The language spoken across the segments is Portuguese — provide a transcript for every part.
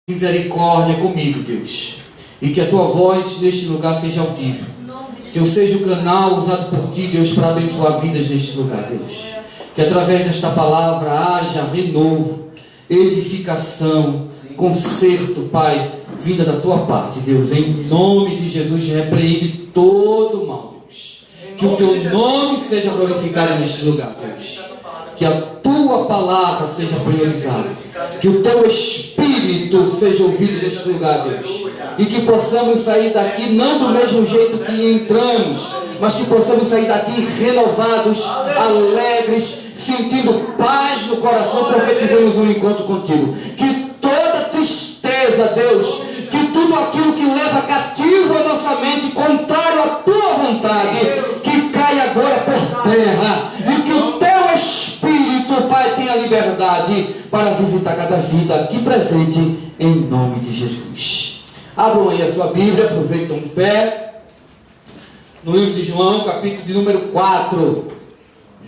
misericórdia comigo, Deus, e que a tua voz neste lugar seja audível, que eu seja o canal usado por ti, Deus, para abençoar vidas neste lugar, Deus, que através desta palavra haja renovo, edificação, conserto, Pai, vinda da tua parte, Deus, em nome de Jesus. Repreende todo o mal, Deus, que o teu nome seja glorificado neste lugar, Deus, que a tua palavra seja priorizada, que o teu Espírito seja ouvido neste lugar, Deus, e que possamos sair daqui não do mesmo jeito que entramos, mas que possamos sair daqui renovados, alegres, sentindo paz no coração, porque tivemos um encontro contigo. Que toda tristeza, Deus, que tudo aquilo que leva cativo a nossa mente, contrário à tua vontade, que caia agora por terra, e que o teu Espírito, Pai, tenha liberdade para visitar cada vida aqui presente, em nome de Jesus. Abram aí a sua Bíblia, aproveitem de pé, no livro de João, capítulo de número 4.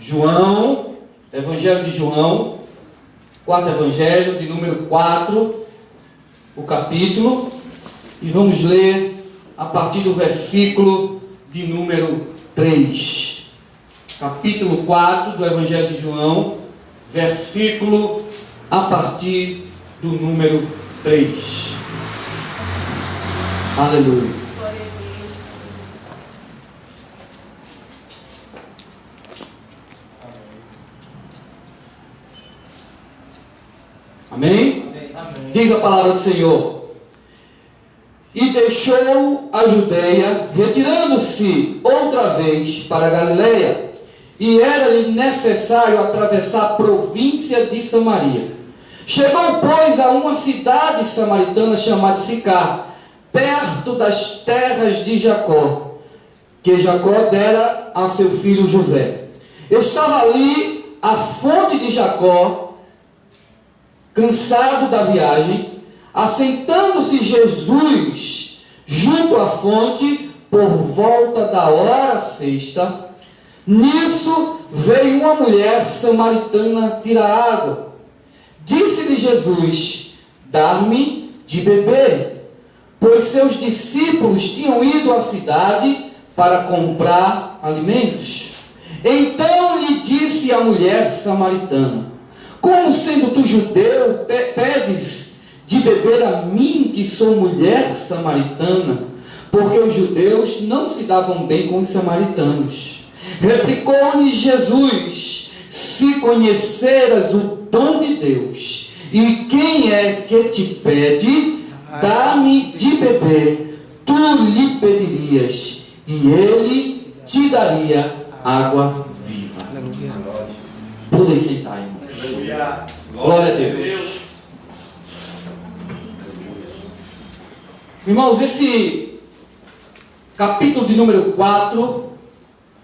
João, Evangelho de João, quarto Evangelho, de número 4, o capítulo, e vamos ler a partir do versículo de número 3. Capítulo 4 do Evangelho de João, versículo a partir do número 3. Aleluia. Amém? Amém? Diz a palavra do Senhor. E deixou a Judeia, retirando-se outra vez para a Galileia, e era-lhe necessário atravessar a província de Samaria. Chegou, pois, a uma cidade samaritana chamada Sicar, perto das terras de Jacó, que Jacó dera a seu filho José. Estava ali a fonte de Jacó. Cansado da viagem, assentando-se Jesus junto à fonte por volta da hora sexta, nisso veio uma mulher samaritana tirar água. Disse-lhe Jesus: dá-me de beber, pois seus discípulos tinham ido à cidade para comprar alimentos. Então lhe disse a mulher samaritana: como sendo tu judeu, pedes de beber a mim, que sou mulher samaritana? Porque os judeus não se davam bem com os samaritanos. Replicou-lhe Jesus: se conheceras o dom de Deus, e quem é que te pede, dá-me de beber, tu lhe pedirias, e ele te daria água viva. Podem sentar, irmãos. Glória a Deus. Irmãos, esse capítulo de número 4,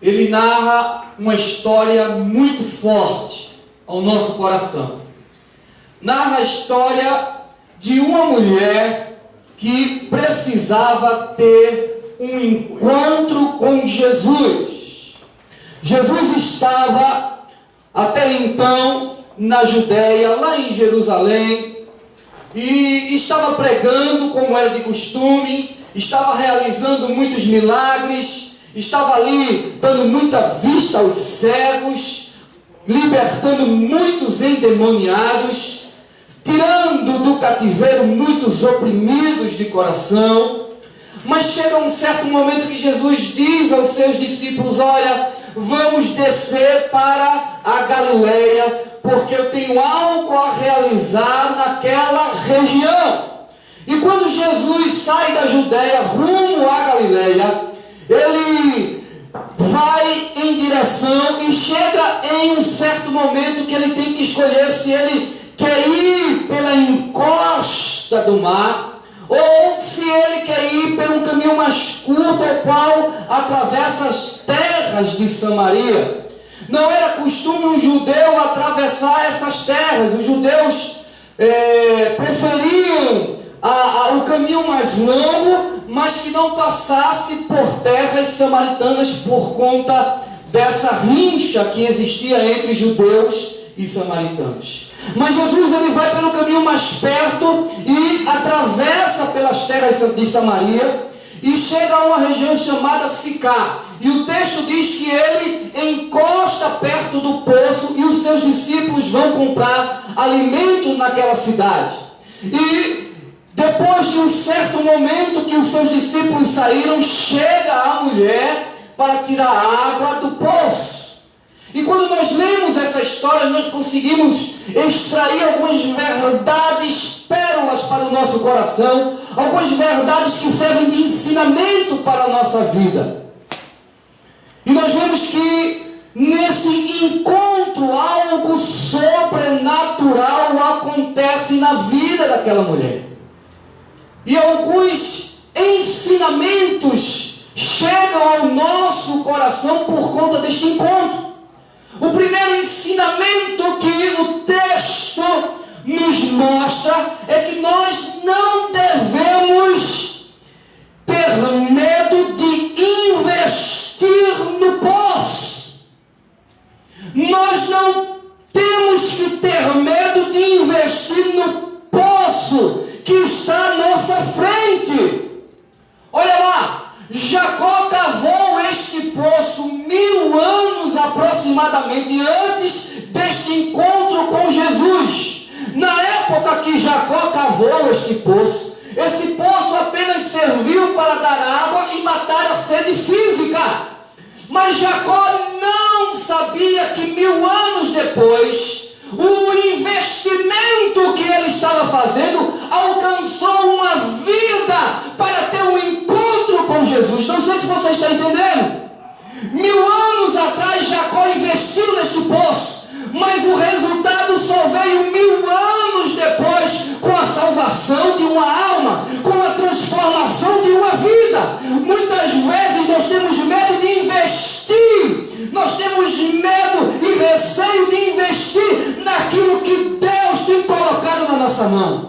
ele narra uma história muito forte ao nosso coração. Narra a história de uma mulher que precisava ter um encontro com Jesus. Jesus estava até então na Judéia, lá em Jerusalém, e estava pregando como era de costume, estava realizando muitos milagres, estava ali dando muita vista aos cegos, libertando muitos endemoniados, tirando do cativeiro muitos oprimidos de coração. Mas chega um certo momento que Jesus diz aos seus discípulos: olha, vamos descer para a Galileia, porque eu tenho algo a realizar naquela região. E quando Jesus sai da Judéia rumo à Galileia, ele vai em direção e chega em um certo momento que ele tem que escolher se ele quer ir pela encosta do mar, ou se ele quer ir por um caminho mais curto, ao qual atravessa as terras de Samaria. Não era costume um judeu atravessar essas terras. Os judeus preferiam o caminho mais longo, mas que não passasse por terras samaritanas, por conta dessa rincha que existia entre judeus e samaritanos. Mas Jesus ele vai pelo caminho mais perto e atravessa pelas terras de Samaria e chega a uma região chamada Sicá. E o texto diz que ele encosta perto do poço e os seus discípulos vão comprar alimento naquela cidade. E depois de um certo momento que os seus discípulos saíram, chega a mulher para tirar água do poço. E quando nós lemos essa história, nós conseguimos extrair algumas verdades, pérolas para o nosso coração, algumas verdades que servem de ensinamento para a nossa vida. E nós vemos que nesse encontro algo sobrenatural acontece na vida daquela mulher. E alguns ensinamentos chegam ao nosso coração por conta deste encontro. O primeiro ensinamento que o texto nos mostra é que nós não devemos ter medo de investir no poço. Nós não temos que ter medo de investir no poço que está à nossa frente. Olha lá, Jacó cavou este poço 1000 anos aproximadamente antes deste encontro com Jesus. Na época que Jacó cavou este poço, esse poço apenas serviu para dar água e matar a sede física. Mas Jacó não sabia que 1000 anos depois, o investimento que ele estava fazendo alcançou uma vida para ter um encontro com Jesus. Não sei se você está entendendo. 1000 anos atrás Jacó investiu neste poço, mas o resultado só veio 1000 anos depois, com a salvação de uma alma, com a transformação de uma vida. Muitas vezes nós temos medo de investir, nós temos medo e receio de investir naquilo que Deus tem colocado na nossa mão.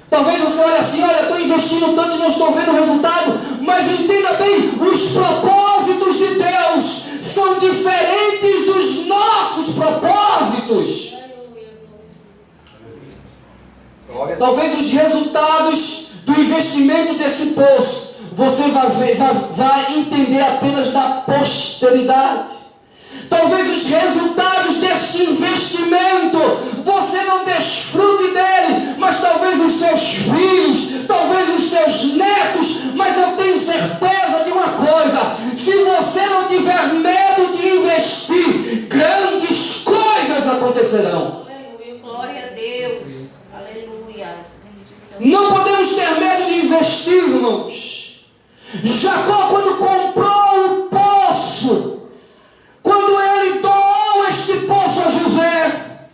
Talvez você olhe assim, olha, estou investindo tanto e não estou vendo o resultado, mas entenda bem, os propósitos de Deus são diferentes dos nossos propósitos. Talvez os resultados do investimento desse poço, você vai entender apenas da posteridade. Talvez os resultados desse investimento, você não desfrute dele, mas talvez os seus filhos, talvez os seus netos, mas eu tenho certeza de uma coisa: se você não tiver medo de investir, grandes coisas acontecerão. Aleluia, glória a Deus, aleluia. Não podemos ter medo de investir, irmãos. Jacó, quando comprou o poço, quando ele doou este poço a José,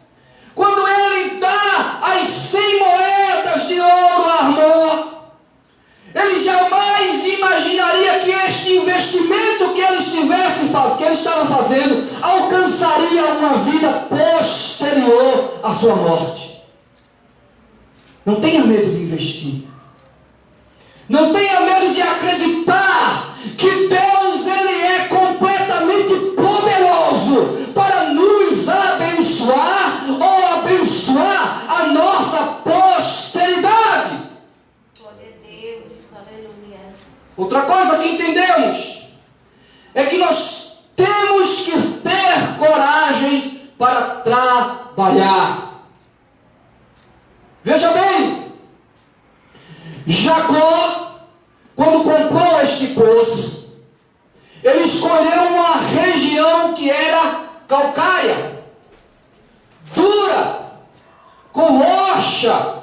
quando ele dá as 100 moedas de ouro a Armor, ele jamais imaginaria que este investimento que ele estava fazendo alcançaria uma vida posterior à sua morte. Não tenha medo de investir. Não tenha medo de acreditar que Deus ele é completamente poderoso para nos abençoar ou abençoar a nossa posteridade. Glória a Deus, aleluia. Outra coisa que entendemos é que nós temos que ter coragem para trabalhar. Veja bem, Jacó, quando comprou este poço, ele escolheu uma região que era calcária, dura, com rocha.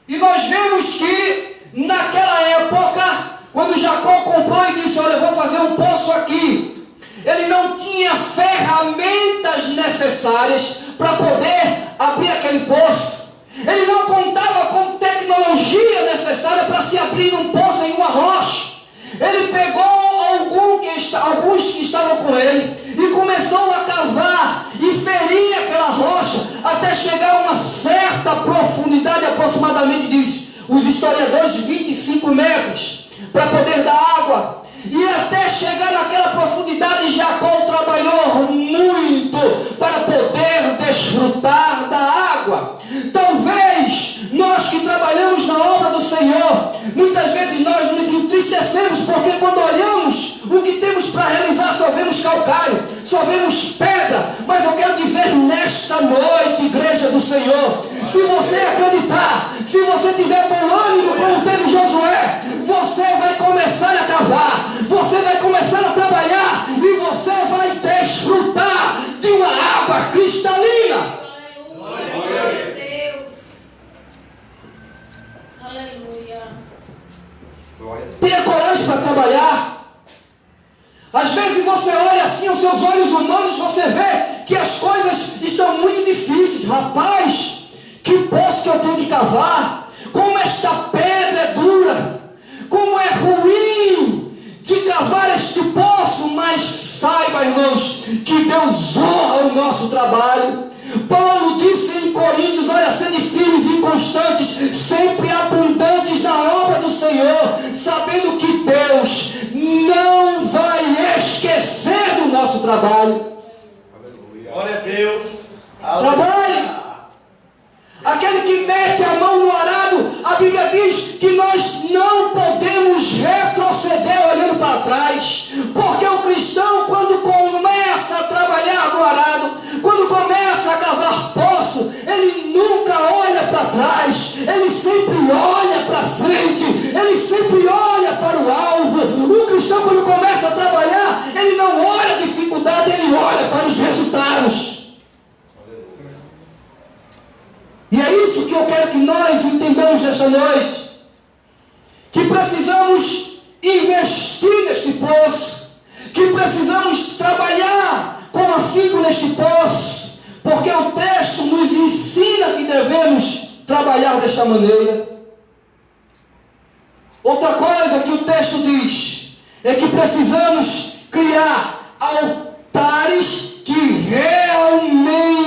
E nós vemos que naquela época, quando Jacó comprou e disse, olha, eu vou fazer um poço aqui, ele não tinha ferramentas necessárias para poder abrir aquele poço. Ele não contava com tecnologia necessária para se abrir um poço em uma rocha. Ele pegou alguns que estavam com ele e começou a cavar e ferir aquela rocha até chegar a uma certa profundidade, aproximadamente, diz os historiadores, 25 metros, para poder dar água. E até chegar naquela profundidade, Jacó trabalhou muito para poder desfrutar pedra. Mas eu quero dizer nesta noite, igreja do Senhor, se você acreditar, se você tiver bom ânimo como teve Josué, você vai começar a cavar, você vai começar a trabalhar e você vai desfrutar de uma água cristalina. Glória a Deus. Aleluia. Tenha coragem para trabalhar. Às vezes você olha assim aos seus olhos humanos, você vê que as coisas estão muito difíceis. Rapaz, que poço que eu tenho que cavar, como esta pedra é dura, como é ruim de cavar este poço. Mas saiba, irmãos, que Deus honra o nosso trabalho. Paulo disse em Coríntios, olha, sede firmes e inconstantes, sempre abundantes na obra do Senhor, sabendo que Deus não vai esquecer do nosso trabalho. Glória a Deus. Trabalhe. Aquele que mete a mão no arado, a Bíblia diz que nós não podemos retroceder olhando para trás, porque o cristão, quando começa a trabalhar no arado, quando começa a cavar poço, ele nunca olha para trás, ele sempre olha para frente, ele sempre olha para o alvo. O cristão, quando começa a trabalhar, ele não olha a dificuldade, ele olha para os resultados. E é isso que eu quero que nós entendamos nesta noite. Que precisamos investir neste poço. Que precisamos trabalhar com afinco neste poço. Porque o texto nos ensina que devemos trabalhar desta maneira. Outra coisa que o texto diz é que precisamos criar altares que realmente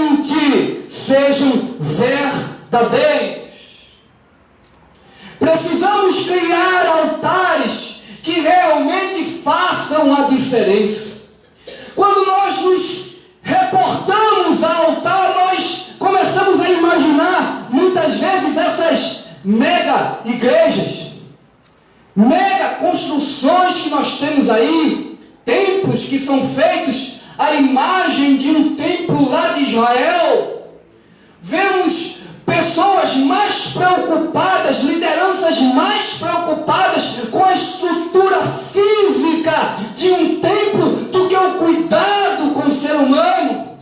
sejam verdadeiros. Precisamos criar altares que realmente façam a diferença. Quando nós nos reportamos a altar, nós começamos a imaginar muitas vezes essas mega igrejas, mega construções que nós temos aí, templos que são feitos à imagem de um templo lá de Israel. Vemos pessoas mais preocupadas, lideranças mais preocupadas com a estrutura física de um templo do que o cuidado com o ser humano.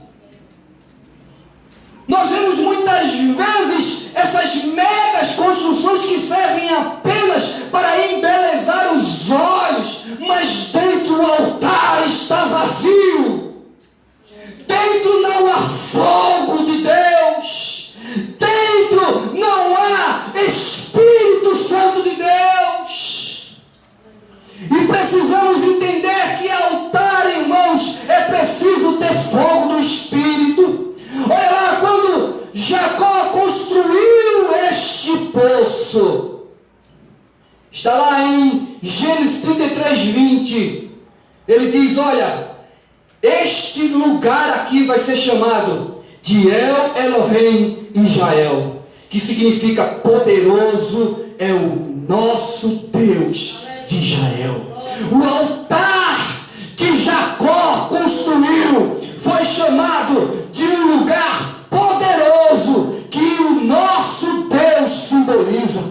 Nós vemos muitas vezes essas megas construções que servem apenas para embelezar os olhos, mas dentro o altar está vazio. Dentro não há fogo de Deus. Dentro não há Espírito Santo de Deus. E precisamos entender que altar, irmãos, é preciso ter fogo do Espírito. Olha lá, quando Jacó construiu este poço, está lá em Gênesis 33:20. Ele diz, olha, este lugar aqui vai ser chamado de El Elohim Israel, que significa poderoso é o nosso Deus de Israel. O altar que Jacó construiu foi chamado de um lugar poderoso que o nosso Deus simboliza.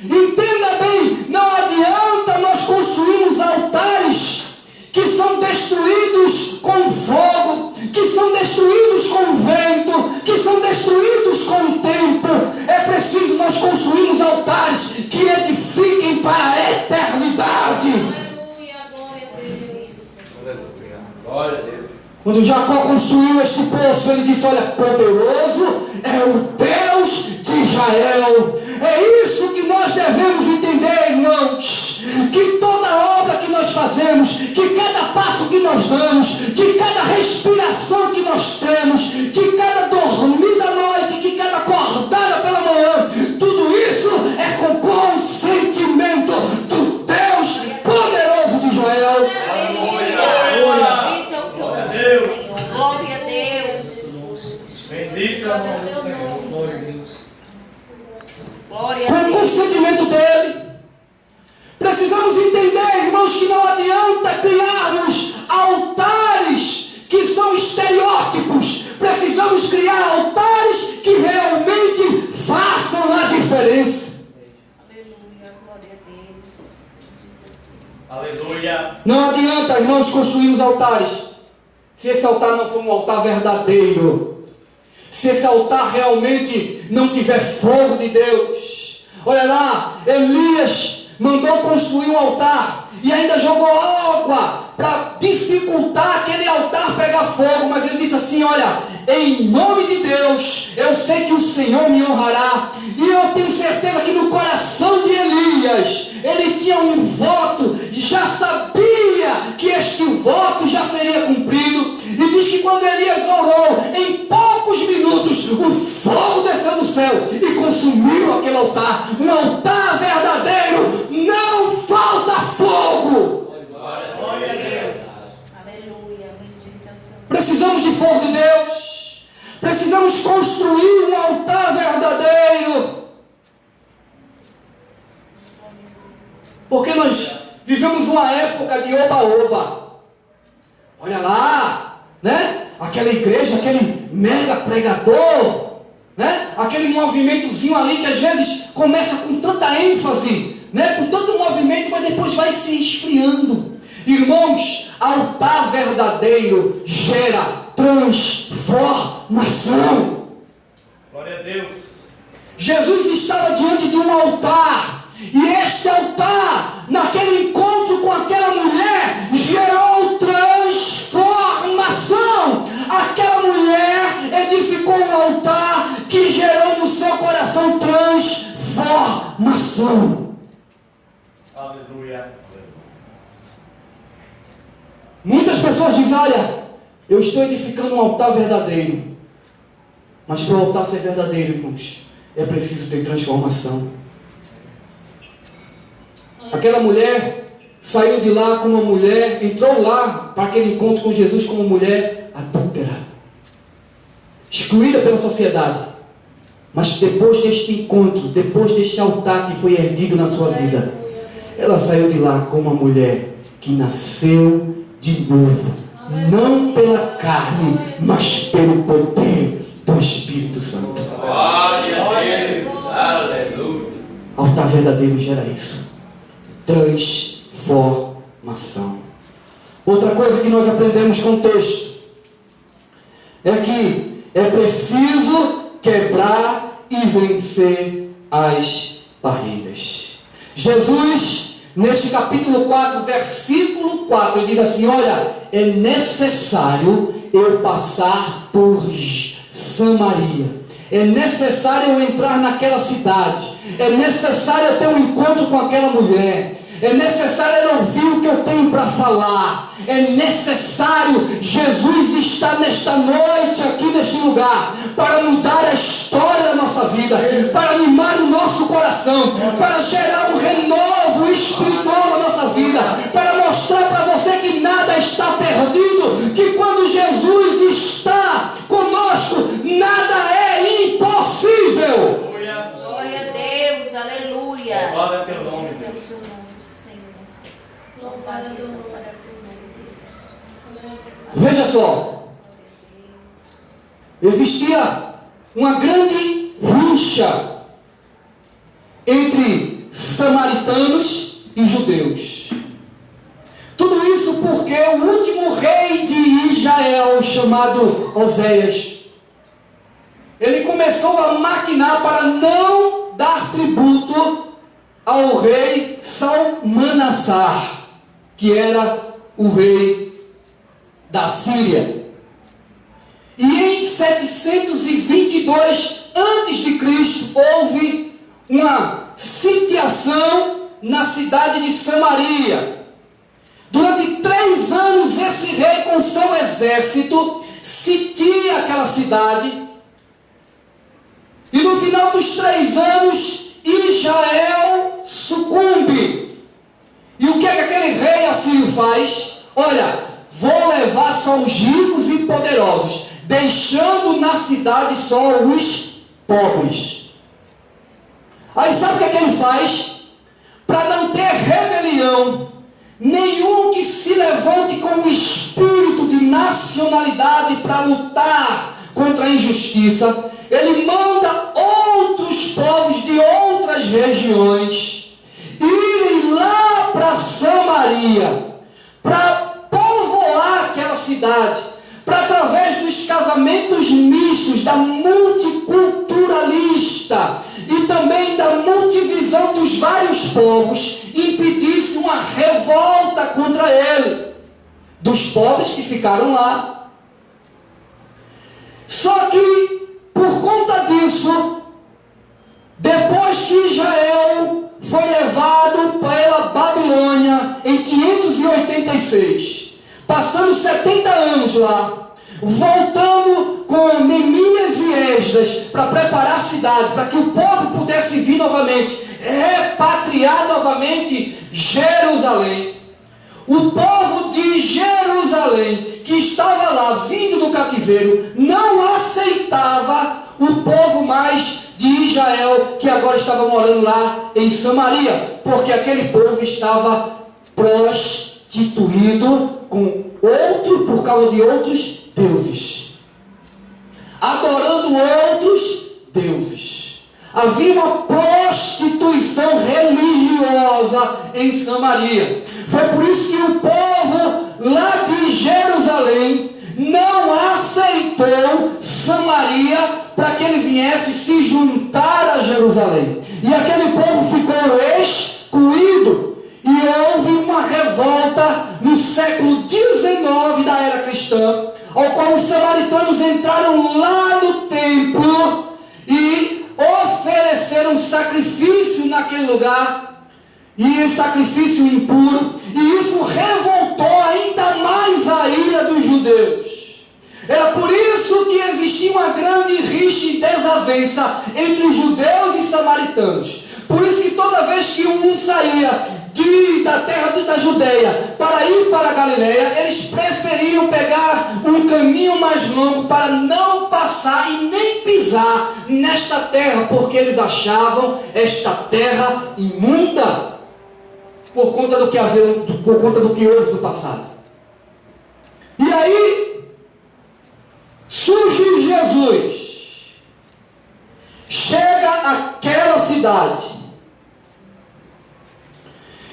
Entenda bem, não adianta nós construirmos altares que são destruídos com fogo, que são destruídos com vento, que são destruídos com o tempo. É preciso nós construirmos altares que edifiquem para a eternidade. Aleluia, glória a Deus. Glória a Deus. Quando Jacó construiu este poço, ele disse, olha, poderoso é o Deus de Israel. É isso que nós devemos entender, irmãos. Que toda obra que nós fazemos, que cada passo que nós damos, que cada respiração que nós temos, que cada dormida à noite, que cada acordada pela manhã, tudo isso é com consentimento do Deus poderoso de Israel. Aleluia. Isso é o que eu amo, Senhor. Glória a Deus. Bendito é o nome do Senhor. Glória a Deus. Glória a Com o Deus. consentimento dele. Precisamos entender, irmãos, que não adianta criarmos altares que são exteriores Não adianta, irmãos, construirmos altares se esse altar não for um altar verdadeiro, se esse altar realmente não tiver fogo de Deus. Olha lá, Elias mandou construir um altar e ainda jogou água para dificultar aquele altar pegar fogo, mas ele disse assim: olha, em nome de Deus, eu sei que o Senhor me honrará. E eu tenho certeza que no coração de Elias, ele tinha um voto, já sabia que este voto já seria cumprido. E diz que quando Elias orou, em poucos minutos, o fogo desceu do céu e consumiu aquele altar. Um altar verdadeiro, não falta fogo. Glória a Deus. Aleluia. Precisamos de fogo de Deus. Precisamos construir um altar verdadeiro. Porque nós vivemos uma época de oba-oba. Olha lá, né? Aquela igreja, aquele mega pregador, né? Aquele movimentozinho ali que às vezes começa com tanta ênfase, né? Com tanto movimento, mas depois vai se esfriando. Irmãos, altar verdadeiro gera transformação. Glória a Deus. Jesus estava diante de um altar, e este altar, naquele encontro com aquela mulher, gerou transformação. Aquela mulher edificou um altar que gerou no seu coração transformação. Aleluia. Muitas pessoas dizem: olha, eu estou edificando um altar verdadeiro. Mas para o altar ser verdadeiro, irmãos, é preciso ter transformação. Aquela mulher saiu de lá como uma mulher, entrou lá para aquele encontro com Jesus como uma mulher adúltera, excluída pela sociedade. Mas depois deste encontro, depois deste altar que foi erguido na sua vida, ela saiu de lá como uma mulher que nasceu de novo, não pela carne, mas pelo poder do Espírito Santo. Glória a Deus. Aleluia. Altar verdadeiro gera isso. Transformação. Outra coisa que nós aprendemos com o texto é que é preciso quebrar e vencer as barreiras. Jesus, neste capítulo 4, versículo 4, ele diz assim: olha, é necessário eu passar por Samaria. É necessário eu entrar naquela cidade. É necessário eu ter um encontro com aquela mulher. É necessário eu ouvir o que eu tenho para falar. É necessário Jesus estar nesta noite aqui neste lugar para mudar a história da nossa vida, para animar o nosso coração, para gerar um renovo espiritual na nossa vida, para mostrar para você que nada está perdido, que quando Jesus está conosco, nada é impossível. Glória a Deus, aleluia. Louvado é teu nome, Deus. Louvado a Deus. Veja só, existia uma grande rixa entre samaritanos e judeus. Tudo isso porque o último rei de Israel, chamado Oséias, ele começou a maquinar para não dar tributo ao rei Salmanassar, que era o rei da Síria. E em 722 a.C. houve uma sitiação na cidade de Samaria. Durante 3 anos esse rei com seu exército sitia aquela cidade. E no final dos 3 anos Israel sucumbe. E o que é que aquele rei assírio faz? Olha, vou levar só os ricos e poderosos, deixando na cidade só os pobres. Aí sabe o que é que ele faz? Para não ter rebelião nenhum que se levante com o espírito de nacionalidade para lutar contra a injustiça, ele manda outros povos de outras regiões irem lá para Samaria da multiculturalista e também da multivisão dos vários povos impedisse uma revolta contra ele, dos pobres que ficaram lá. Só que, por conta disso, depois que Israel foi levado pela Babilônia em 586, passando 70 anos lá, voltando com Neemias e Esdras para preparar a cidade, para que o povo pudesse vir novamente, repatriar novamente Jerusalém. O povo de Jerusalém, que estava lá vindo do cativeiro, não aceitava o povo mais de Israel, que agora estava morando lá em Samaria, porque aquele povo estava prostituído por causa de outros deuses, adorando outros deuses. Havia uma prostituição religiosa em Samaria. Foi por isso que o povo lá de Jerusalém não aceitou Samaria para que ele viesse se juntar a Jerusalém. E aquele povo ficou excluído. E houve uma revolta no século XIX da era cristã, ao qual os samaritanos entraram lá no templo e ofereceram sacrifício naquele lugar, e sacrifício impuro, e isso revoltou ainda mais a ira dos judeus. Era por isso que existia uma grande rixa e desavença entre os judeus e samaritanos. Por isso que toda vez que um saía da terra da Judeia para ir para a Galileia, eles preferiam pegar um caminho mais longo para não passar e nem pisar nesta terra, porque eles achavam esta terra imunda por conta do que houve no passado. E aí surge Jesus, chega àquela cidade.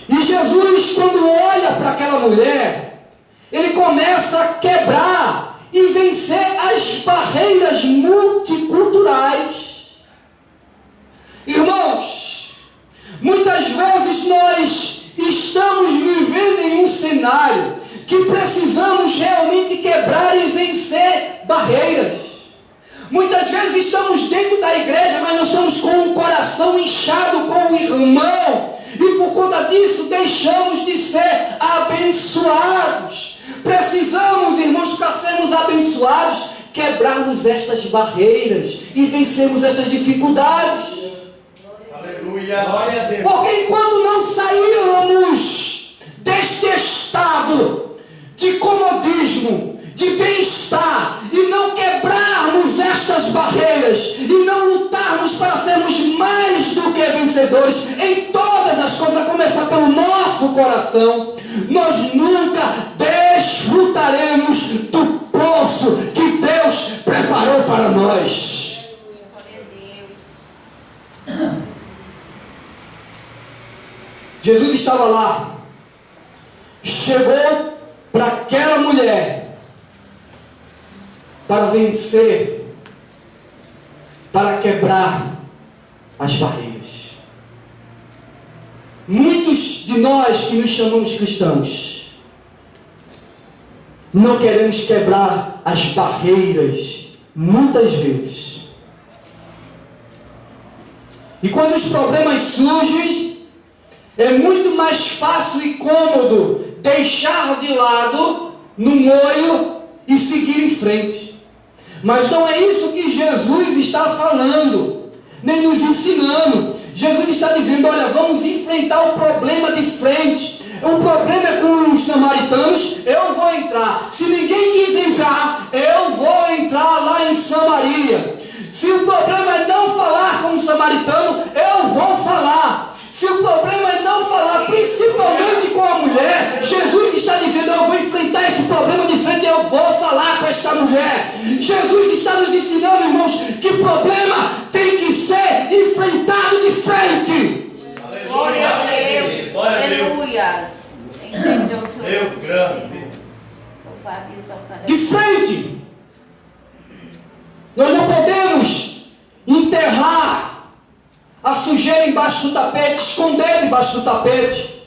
E Jesus, quando olha para aquela mulher, ele começa a quebrar e vencer as barreiras multiculturais. Irmãos, muitas vezes nós estamos vivendo em um cenário que precisamos realmente quebrar e vencer barreiras. Muitas vezes estamos dentro da igreja, mas nós estamos com o coração inchado com o irmão. E por conta disso deixamos de ser abençoados. Precisamos, irmãos, para sermos abençoados, quebrarmos estas barreiras e vencermos essas dificuldades. Aleluia. Glória a Deus. Porque enquanto não sairmos deste estado de comodismo, de bem-estar, e não quebrarmos estas barreiras, e não lutarmos para sermos mais do que vencedores em todas as coisas, a começar pelo nosso coração, nós nunca desfrutaremos do poço que Deus preparou para nós. Jesus estava lá, chegou para aquela mulher para vencer, para quebrar as barreiras. Muitos de nós que nos chamamos cristãos não queremos quebrar as barreiras muitas vezes. E quando os problemas surgem, é muito mais fácil e cômodo deixar de lado no moio e seguir em frente. Mas não é isso que Jesus está falando, nem nos ensinando. Jesus está dizendo, olha, vamos enfrentar o problema de frente. O problema é com os samaritanos, eu vou entrar. Se ninguém quis entrar, eu vou entrar lá em Samaria. Se o problema é não falar com o samaritano, eu vou falar. Se o problema é não falar, principalmente com a mulher, Jesus está dizendo, eu vou enfrentar esse problema de frente, eu vou falar com esta mulher. Jesus está nos ensinando, irmãos, que problema tem que ser enfrentado de frente. Glória a Deus. Aleluia. Deus grande. De frente. Nós não podemos meter embaixo do tapete, esconder debaixo do tapete.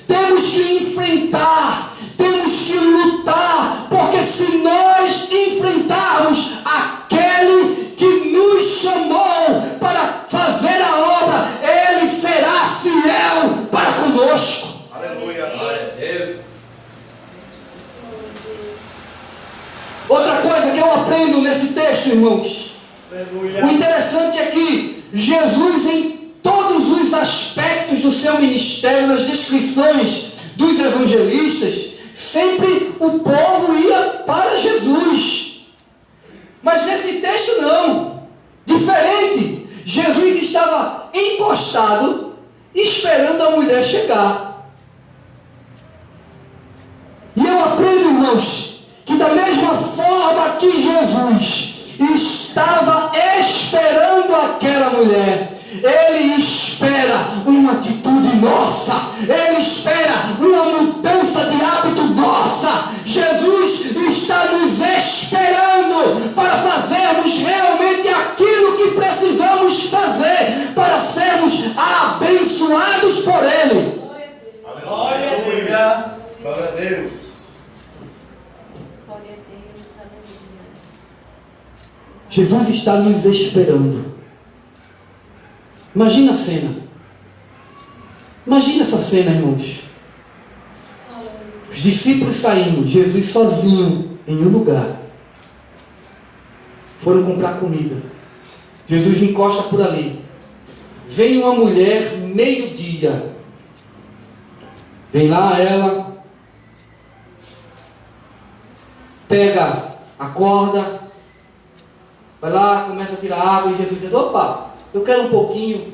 Temos que enfrentar, temos que lutar, porque se nós enfrentarmos aquele que nos chamou para fazer a obra, Ele será fiel para conosco. Aleluia, glória a Deus. Outra coisa que eu aprendo nesse texto, irmãos, Aleluia. o interessante é que Jesus, em todos os aspectos do seu ministério, nas descrições dos evangelistas, sempre o povo ia para Jesus. Mas nesse texto não. Diferente. Jesus estava encostado, esperando a mulher chegar. E eu aprendo, irmãos, que da mesma forma que Jesus estava esperando aquela mulher, Ele espera uma atitude nossa, Ele espera uma mudança de hábito nossa. Jesus está nos esperando para fazermos realmente aquilo que precisamos fazer para sermos abençoados por Ele. Aleluia. Glória a Deus. Jesus está nos esperando. Imagina a cena. Imagina essa cena, irmãos. Os discípulos saindo, Jesus sozinho em um lugar. Foram comprar comida. Jesus encosta por ali. Vem uma mulher, meio-dia. Vem lá ela. Pega a corda. Vai lá, começa a tirar água. E Jesus diz: opa, eu quero um pouquinho.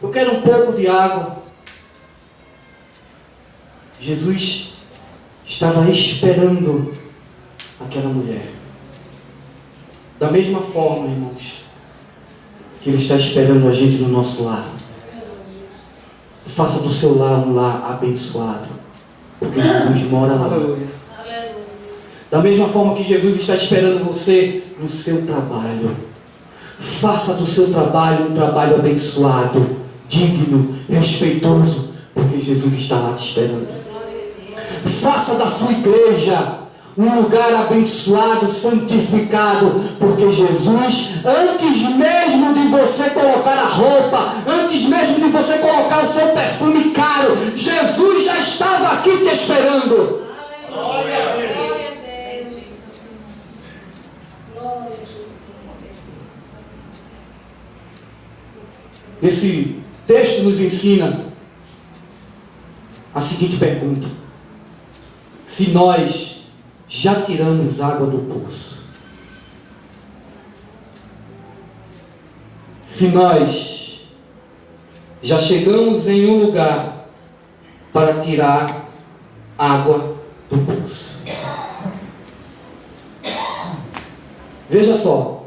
Eu quero um pouco de água. Jesus estava esperando aquela mulher. Da mesma forma, irmãos, que Ele está esperando a gente no nosso lar. Faça do seu lar um lar abençoado, porque Jesus mora lá. Da mesma forma que Jesus está esperando você no seu trabalho. Faça do seu trabalho um trabalho abençoado, digno, respeitoso, porque Jesus está lá te esperando. Faça da sua igreja um lugar abençoado, santificado, porque Jesus, antes mesmo de você colocar a roupa, antes mesmo de você colocar o seu perfume caro, Jesus já estava aqui te esperando. Glória a Deus. Esse texto nos ensina a seguinte pergunta: se nós já tiramos água do poço, se nós já chegamos em um lugar para tirar água do poço. Veja só,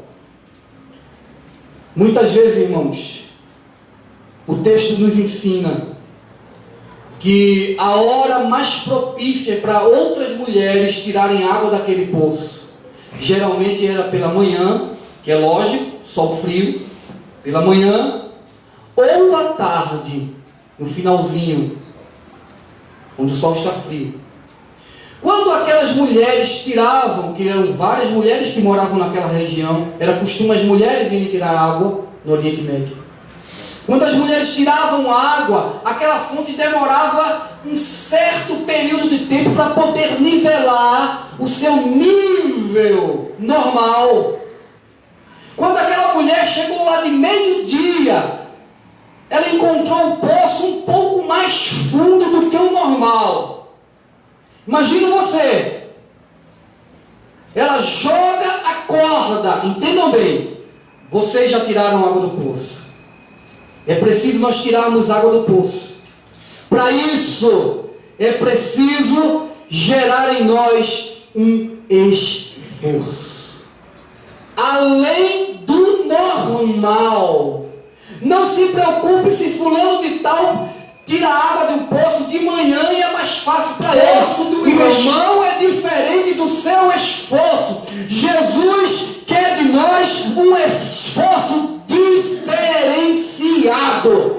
muitas vezes, irmãos, o texto nos ensina que a hora mais propícia para outras mulheres tirarem água daquele poço, geralmente era pela manhã, que é lógico, sol frio, pela manhã, ou à tarde, no finalzinho, quando o sol está frio. Quando aquelas mulheres tiravam, que eram várias mulheres que moravam naquela região, era costume as mulheres irem tirar água no Oriente Médio. Quando as mulheres tiravam água, aquela fonte demorava um certo período de tempo para poder nivelar o seu nível normal. Quando aquela mulher chegou lá de meio-dia, ela encontrou o poço um pouco mais fundo do que o normal. Imagina você. Ela joga a corda. Entendam bem. Vocês já tiraram água do poço. É preciso nós tirarmos água do poço. Para isso, é preciso gerar em nós um esforço. Além do normal. Não se preocupe se fulano de tal tira água do poço de manhã e é mais fácil para ele. O irmão é diferente do seu esforço. Jesus quer de nós um esforço diferenciado.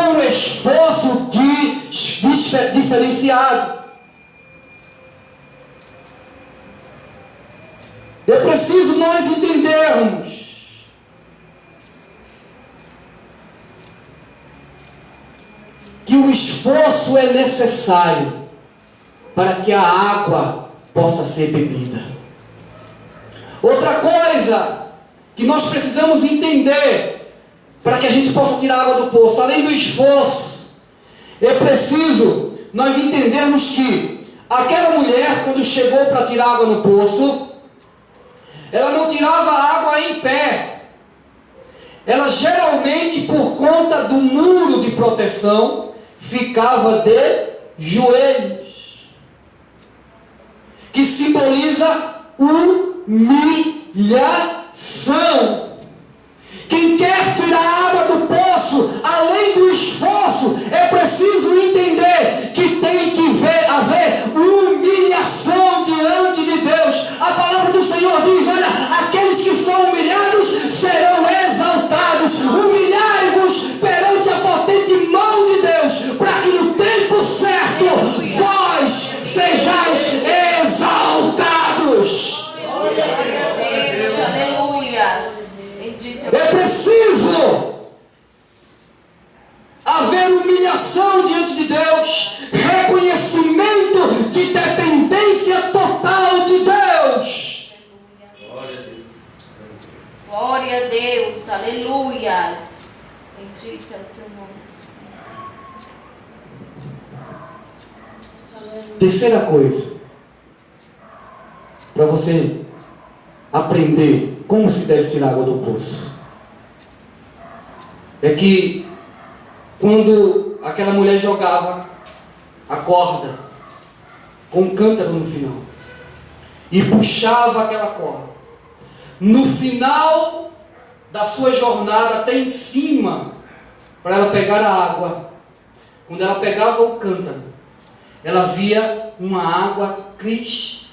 um esforço diferenciado. É preciso nós entendermos que o esforço é necessário para que a água possa ser bebida. Outra coisa que nós precisamos entender para que a gente possa tirar a água do poço, além do esforço, é preciso nós entendermos que aquela mulher, quando chegou para tirar água no poço, ela não tirava a água em pé. Ela geralmente, por conta do muro de proteção, ficava de joelhos, que simboliza humilhação. Quem quer tirar a água do poço, além do esforço, é preciso entender que tem que haver humilhação diante de Deus. A palavra do Senhor diz: olha, aqueles que são humilhados serão exaltados. Humilhai-vos perante a potente mão de Deus, para que no tempo certo vós sejais exaltados. Glória a Deus, aleluia. É preciso haver humilhação diante de Deus, reconhecimento de dependência total de Deus. Glória a Deus, aleluia. Bendito é o teu nome, Senhor. Terceira coisa, para você aprender como se deve tirar água do poço, é que quando aquela mulher jogava a corda com um cântaro no final e puxava aquela corda, no final da sua jornada até em cima, para ela pegar a água, quando ela pegava o cântaro, ela via uma água cristalina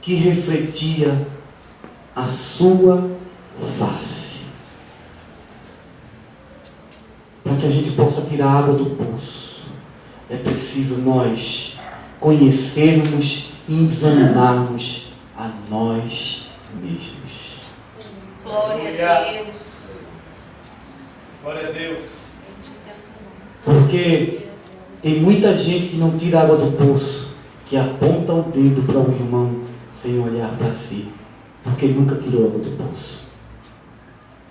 que refletia a sua face. Para que a gente possa tirar a água do poço, é preciso nós conhecermos e examinarmos a nós mesmos. Glória a Deus. Glória a Deus. Porque tem muita gente que não tira a água do poço, que aponta o dedo para o irmão sem olhar para si, porque ele nunca tirou a água do poço.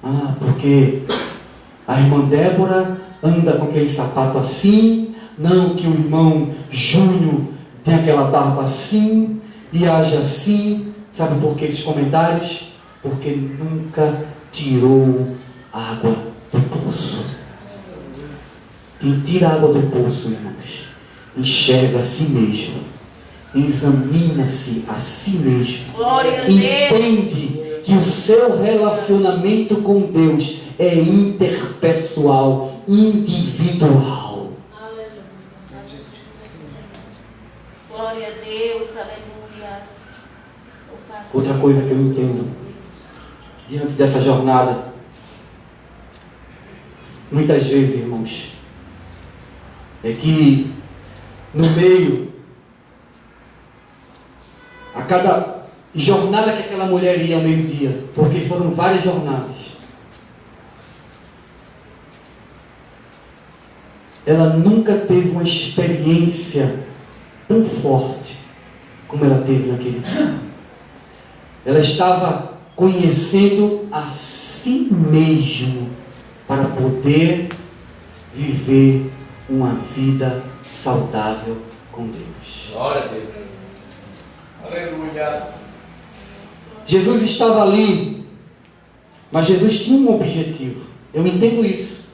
Ah, porque a irmã Débora anda com aquele sapato assim, não, que o irmão Júnior tem aquela barba assim e age assim. Sabe por que esses comentários? Porque nunca tirou água do poço. Quem tira a água do poço, irmãos, enxerga a si mesmo, examina-se a si mesmo, Glória a Deus. entende que o seu relacionamento com Deus é interpessoal, individual. Glória a Deus, aleluia. Outra coisa que eu entendo diante dessa jornada, muitas vezes, irmãos, é que no meio, a cada jornada que aquela mulher ia ao meio-dia, porque foram várias jornadas, ela nunca teve uma experiência tão forte como ela teve naquele dia. Ela estava conhecendo a si mesmo para poder viver uma vida saudável com Deus. Glória a Deus. Aleluia. Jesus estava ali, mas Jesus tinha um objetivo. Eu entendo isso.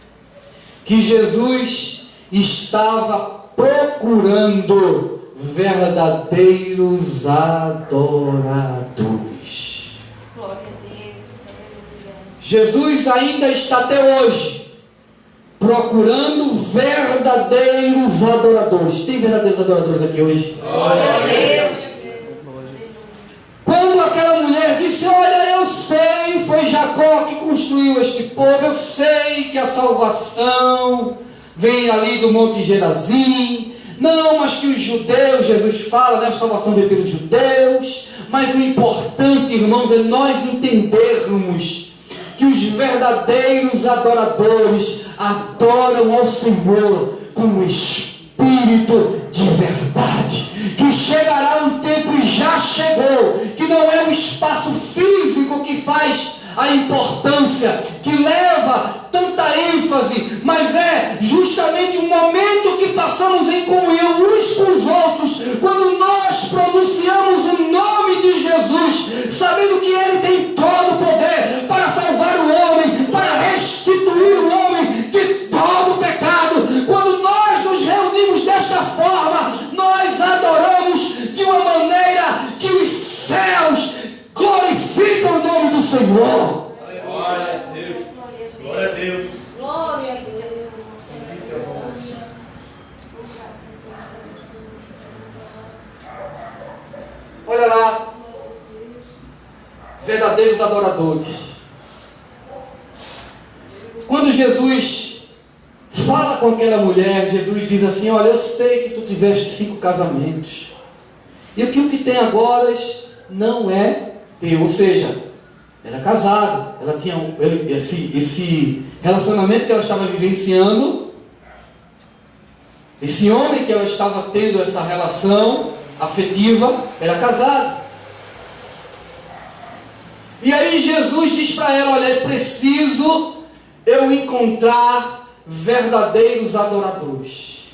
Que Jesus estava procurando verdadeiros adoradores. Glória a Deus, aleluia. Jesus ainda está até hoje procurando verdadeiros adoradores. Tem verdadeiros adoradores aqui hoje? Glória a Deus. Quando aquela aquela mulher disse: olha, eu sei, foi Jacó que construiu este povo, eu sei que a salvação vem ali do Monte Gerazim. Não, mas que os judeus, Jesus fala, né, a salvação vem pelos judeus. Mas o importante, irmãos, é nós entendermos que os verdadeiros adoradores adoram ao Senhor com o Espírito de verdade. Que chegará um tempo, e já chegou, que não é o espaço físico que faz a importância, que leva tanta ênfase, mas é justamente o momento que passamos em comunhão uns com os outros, quando nós pronunciamos o nome de Jesus, sabendo que Ele tem todo o poder para salvar o homem, para restituir o homem de todo o pecado. Quando nós nos reunimos desta forma, nós adoramos de uma maneira que os céus glorificam o nome do Senhor. Glória a Deus. Glória a Deus. Glória a Deus. Olha lá, verdadeiros adoradores. Quando Jesus fala com aquela mulher, Jesus diz assim: olha, eu sei que tu tiveste 5 casamentos, e que o que tem agora não é teu. Ou seja, era casado, ela tinha esse relacionamento que ela estava vivenciando, esse homem que ela estava tendo essa relação afetiva, era casado. E aí Jesus diz para ela: olha, é preciso eu encontrar verdadeiros adoradores.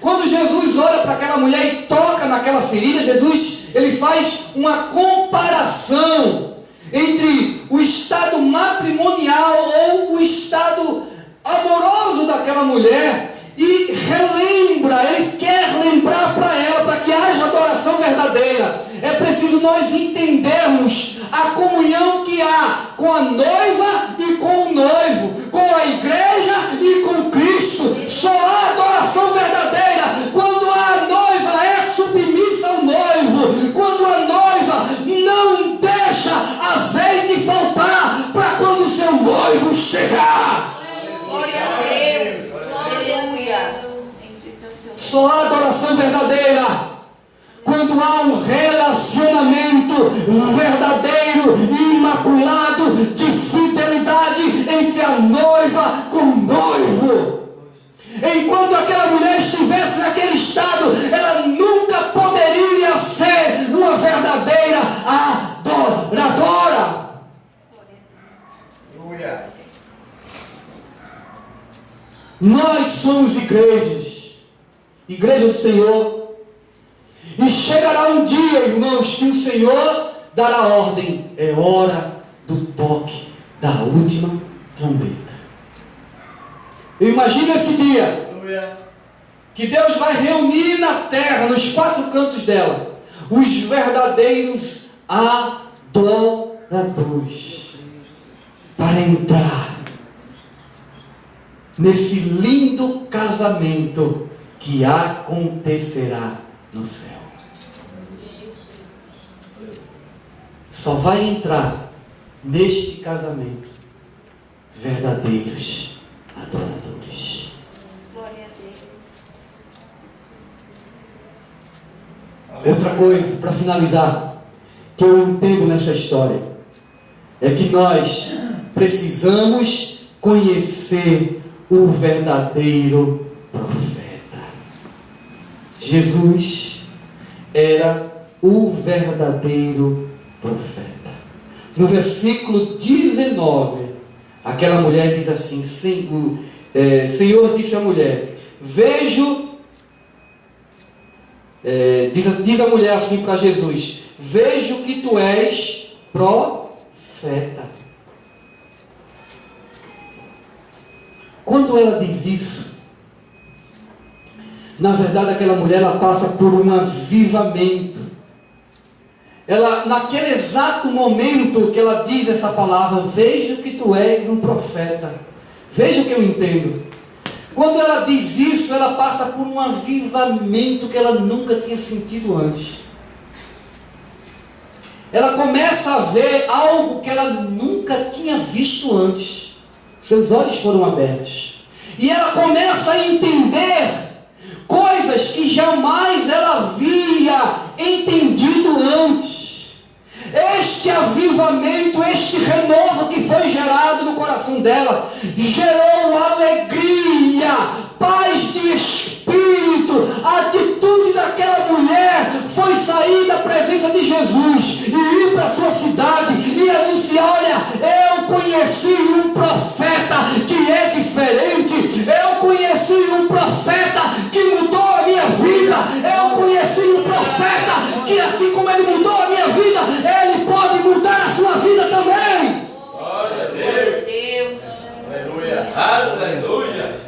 Quando Jesus olha para aquela mulher e toca naquela ferida, Jesus, ele faz uma comparação entre o estado matrimonial ou o estado amoroso daquela mulher, e relembra, ele quer lembrar para ela, para que haja adoração verdadeira, é preciso nós entendermos a comunhão que há com a noiva e com o noivo, com a igreja e com Cristo. Só há adoração verdadeira quando a noiva é submissa ao noivo, quando a noiva não deixa azeite faltar para quando o seu noivo chegar. Glória a Deus. Aleluia. Só há adoração verdadeira quando há um relacionamento verdadeiro e imaculado de fidelidade entre a noiva com o noivo. Enquanto aquela mulher estivesse naquele estado, ela nunca poderia ser uma verdadeira adoradora. Aleluia. Nós somos igreja do Senhor. E chegará um dia, irmãos, que o Senhor dará ordem: é hora do toque da última trombeta. Eu imagino esse dia, Aleluia. que Deus vai reunir na terra, nos 4 cantos dela, os verdadeiros adoradores, para entrar nesse lindo casamento que acontecerá no céu. Só vai entrar neste casamento verdadeiros adoradores. Glória a Deus. Outra coisa, para finalizar, que eu entendo nesta história, é que nós precisamos conhecer o verdadeiro profeta. Jesus era o verdadeiro profeta. No versículo 19, aquela mulher diz assim: Senhor, disse a mulher, diz a mulher assim para Jesus: vejo que tu és profeta. Quando ela diz isso, na verdade aquela mulher, ela passa por um avivamento. Ela, naquele exato momento que ela diz essa palavra, vejo que tu és um profeta. Veja o que eu entendo. Quando ela diz isso, ela passa por um avivamento que ela nunca tinha sentido antes. ela começa a ver algo que ela nunca tinha visto antes. Seus olhos foram abertos. E ela começa a entender coisas que jamais ela havia entendido antes. Este avivamento, este renovo que foi gerado no coração dela, gerou alegria, paz de espírito. A atitude daquela mulher foi sair da presença de Jesus e ir para a sua cidade e anunciar: olha, eu conheci um profeta que é diferente, eu conheci um profeta que mudou a minha vida, eu conheci um profeta que, assim como ele mudou a minha vida, ele pode mudar a sua vida também. Glória a Deus. Aleluia. Aleluia.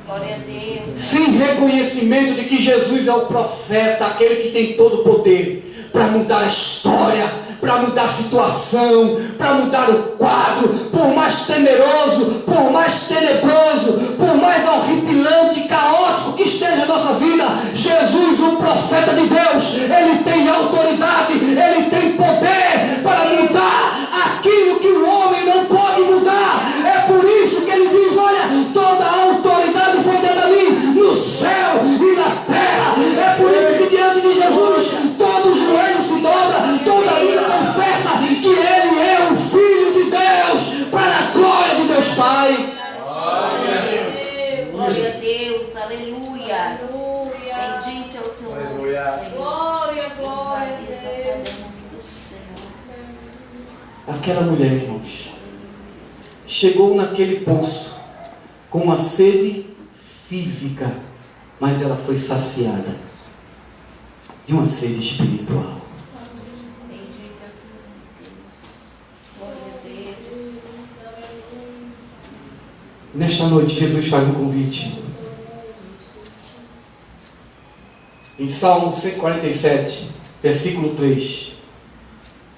Glória a Deus. Sem reconhecimento de que Jesus é o profeta, aquele que tem todo o poder para mudar a história, para mudar a situação, para mudar o quadro. Por mais temeroso, por mais tenebroso, por mais horripilante, caótico que esteja a nossa vida, Jesus, o profeta de Deus, ele tem autoridade, ele tem poder para mudar aquilo que o homem não pode mudar. É por isso que ele diz: olha, toda a autoridade foi dada a mim no céu e na terra. É por isso que diante de Jesus todo joelho se dobra, toda língua confessa que ele é o Filho de Deus, para a glória de Deus Pai. Glória a Deus, aleluia. Bendito é o teu nome, Senhor. Glória, glória a Exaltado Deus. é o nome do Senhor. Aquela mulher, irmãos, chegou naquele poço com uma sede física, mas ela foi saciada de uma sede espiritual. Bendito é o teu nome, Deus. Glória a Deus. Nesta noite, Jesus faz um convite. Em Salmo 147, versículo 3,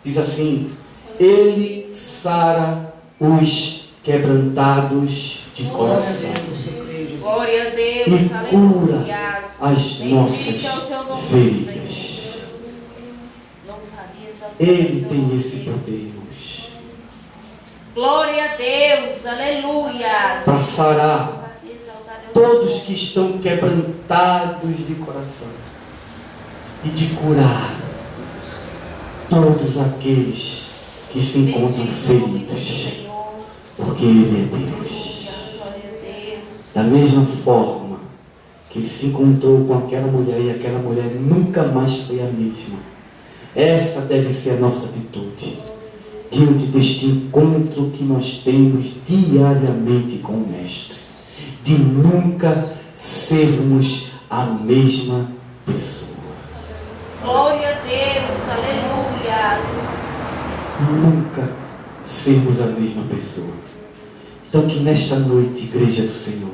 diz assim: Ele sara os quebrantados de coração Glória a Deus, e cura aleluia. as Bendito nossas é o teu nome, feridas. Senhor. Louvado e exaltado Ele é o teu tem nome, esse Deus. poder, irmãos, Glória a Deus, aleluia. para sarar Louvado e exaltado é o teu todos nome. que estão quebrantados de coração e de curar todos aqueles que se encontram Bendito é o nome do feridos, Senhor. porque Ele é Deus. Glória a Deus. Da mesma forma que ele se encontrou com aquela mulher e aquela mulher nunca mais foi a mesma. Essa deve ser a nossa atitude diante deste encontro que nós temos diariamente com o Mestre, de nunca sermos a mesma pessoa. Glória a Deus, aleluia. Nunca sermos a mesma pessoa. Então que nesta noite, Igreja do Senhor,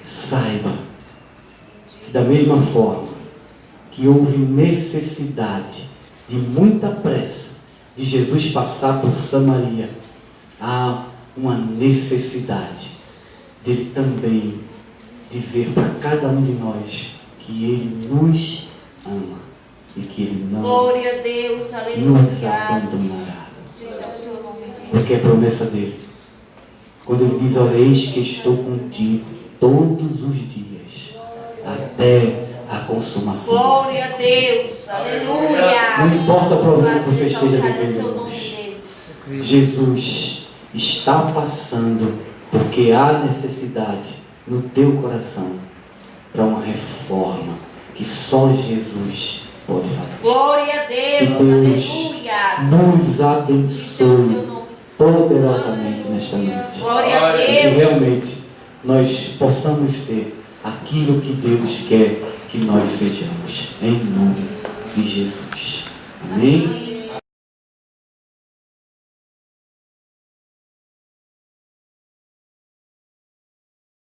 saiba que da mesma forma que houve necessidade de muita pressa de Jesus passar por Samaria, há uma necessidade dele também dizer para cada um de nós que ele nos ama e que ele não Glória a Deus, nos aleluia. abandonará. Bendito é o teu nome, Deus. Porque é a promessa dele. Quando ele diz: olha, eis que estou contigo todos os dias, até a consumação. Glória a Deus, aleluia. Não importa o problema que você Louvado e esteja exaltado é o vivendo, teu nome, irmãos. Deus. Jesus está passando, porque há necessidade no teu coração para uma reforma que só Jesus pode fazer. Glória a Que Deus, Deus aleluia. nos abençoe poderosamente nesta noite. Glória a E que Deus. realmente nós possamos ser aquilo que Deus quer que nós sejamos, em nome de Jesus. Amém?